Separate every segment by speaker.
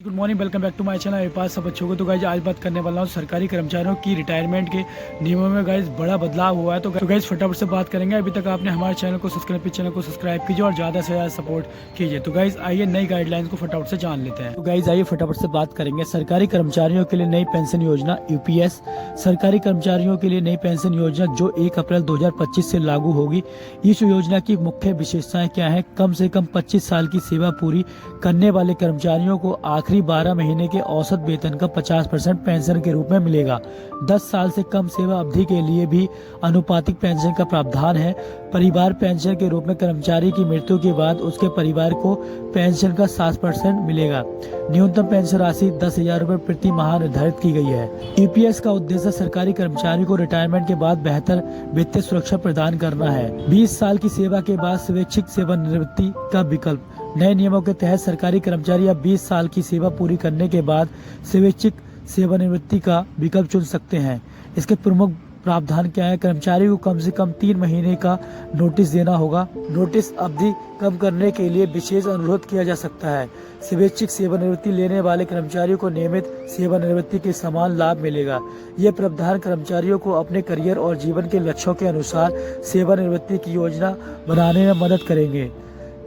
Speaker 1: Good morning, welcome back to my channel. मेरे पास सब बच्चों को तो गाइज आज बात करने वाला हूँ सरकारी कर्मचारियों की रिटायरमेंट के नियमों में गाइज बड़ा बदलाव हुआ है। तो गाइज फटाफट से बात करेंगे। अभी तक आपने हमारे चैनल को सब्सक्राइब कीजिए और ज़्यादा से ज़्यादा सपोर्ट कीजिए। तो गाइज आइए नई गाइडलाइंस को फटाफट से जान लेते हैं। तो गाइज आइए फटाफट से बात करेंगे सरकारी कर्मचारियों के लिए नई पेंशन योजना यूपीएस। सरकारी कर्मचारियों के लिए नई पेंशन योजना जो 1 अप्रैल 2025 से लागू होगी। इस योजना की मुख्य विशेषताएं क्या है? कम से कम 25 साल की सेवा पूरी करने वाले कर्मचारियों को आखिरी 12 महीने के औसत वेतन का 50% पेंशन के रूप में मिलेगा। 10 साल से कम सेवा अवधि के लिए भी अनुपातिक पेंशन का प्रावधान है। परिवार पेंशन के रूप में कर्मचारी की मृत्यु के बाद उसके परिवार को पेंशन का 7% मिलेगा। न्यूनतम पेंशन राशि 10,000 रुपए प्रति माह निर्धारित की गई है। ईपीएस का उद्देश्य सरकारी कर्मचारी को रिटायरमेंट के बाद बेहतर वित्तीय सुरक्षा प्रदान करना है। 20 साल की सेवा के बाद स्वैच्छिक सेवानिवृत्ति का विकल्प। नए नियमों के तहत सरकारी कर्मचारी अब 20 साल की सेवा पूरी करने के बाद स्वैच्छिक सेवानिवृत्ति का विकल्प चुन सकते हैं। इसके प्रमुख प्रावधान क्या है? कर्मचारी को कम से कम 3 महीने का नोटिस देना होगा। नोटिस अवधि कम करने के लिए विशेष अनुरोध किया जा सकता है। स्वैच्छिक सेवानिवृत्ति लेने वाले कर्मचारियों को नियमित सेवानिवृत्ति के समान लाभ मिलेगा। ये प्रावधान कर्मचारियों को अपने करियर और जीवन के लक्ष्यों के अनुसार सेवानिवृत्ति की योजना बनाने में मदद करेंगे।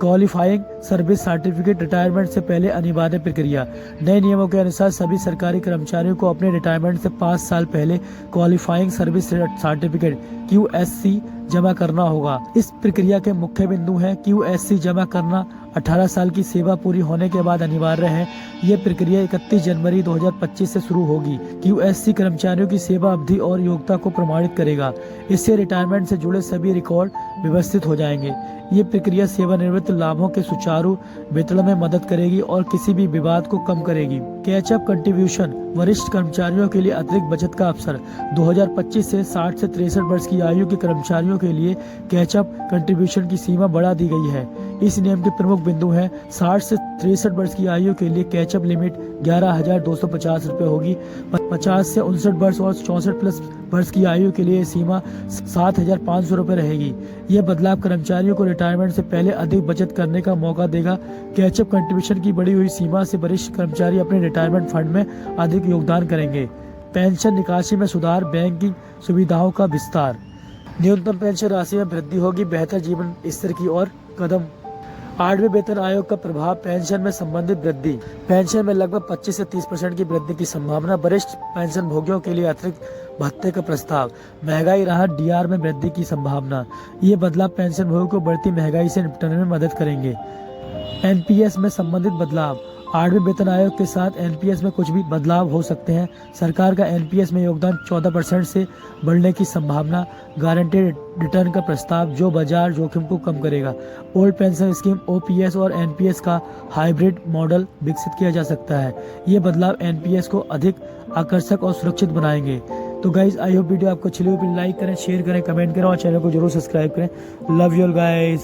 Speaker 1: Qualifying service certificate. रिटायरमेंट से पहले अनिवार्य प्रक्रिया। नए नियमों के अनुसार सभी सरकारी कर्मचारियों को अपने रिटायरमेंट से 5 साल पहले क्वालिफाइंग सर्विस सर्टिफिकेट QSC जमा करना होगा। इस प्रक्रिया के मुख्य बिंदु हैं। QSC जमा करना 18 साल की सेवा पूरी होने के बाद अनिवार्य है। ये प्रक्रिया 31 जनवरी 2025 से शुरू होगी। QSC कर्मचारियों की सेवा अवधि और योग्यता को प्रमाणित करेगा। इससे रिटायरमेंट से जुड़े सभी रिकॉर्ड व्यवस्थित हो जाएंगे। ये प्रक्रिया सेवानिवृत्त लाभों के सुचारू वितरण में मदद करेगी और किसी भी विवाद को कम करेगी। Catch up contribution. वरिष्ठ कर्मचारियों के लिए अतिरिक्त बचत का अवसर। 2025 से 60 से 63 वर्ष की आयु के कर्मचारियों के लिए कैचअप कंट्रीब्यूशन की सीमा बढ़ा दी गई है। इस नियम के प्रमुख बिंदु हैं। 60 से 63 वर्ष की आयु के लिए कैचअप लिमिट 11,250 रुपए होगी। 50 से 59 वर्ष और 64 प्लस वर्ष की आयु के लिए सीमा 7,500 रुपए रहेगी। यह बदलाव कर्मचारियों को रिटायरमेंट से पहले अधिक बचत करने का मौका देगा। कैचअप कंट्रीब्यूशन की बढ़ी हुई सीमा से वरिष्ठ कर्मचारी अपने रिटायरमेंट फंड में अधिक योगदान करेंगे। पेंशन निकासी में सुधार। बैंकिंग सुविधाओं का विस्तार। न्यूनतम पेंशन राशि में वृद्धि होगी। बेहतर जीवन स्तर की ओर कदम। 8वें वेतन आयोग का प्रभाव। पेंशन में संबंधित वृद्धि। पेंशन में लगभग 25 से 30% की वृद्धि की संभावना। वरिष्ठ पेंशन भोगियों के लिए अतिरिक्त भत्ते का प्रस्ताव। महंगाई राहत। डीआर में वृद्धि की संभावना। ये बदलाव पेंशन भोगियों को बढ़ती महंगाई से निपटने में मदद करेंगे। एनपीएस में संबंधित बदलाव। 8वें वेतन आयोग के साथ एनपीएस में कुछ भी बदलाव हो सकते हैं। सरकार का एनपीएस में योगदान 14% से बढ़ने की संभावना। गारंटेड रिटर्न का प्रस्ताव जो बाजार जोखिम को कम करेगा। ओल्ड पेंशन स्कीम ओपीएस और एनपीएस का हाइब्रिड मॉडल विकसित किया जा सकता है। ये बदलाव एनपीएस को अधिक आकर्षक और सुरक्षित बनाएंगे। तो गाइज आई होप वीडियो आपको अच्छी लगी। लाइक करें, शेयर करें, कमेंट करें और चैनल को जरूर सब्सक्राइब करें। Love you all guys.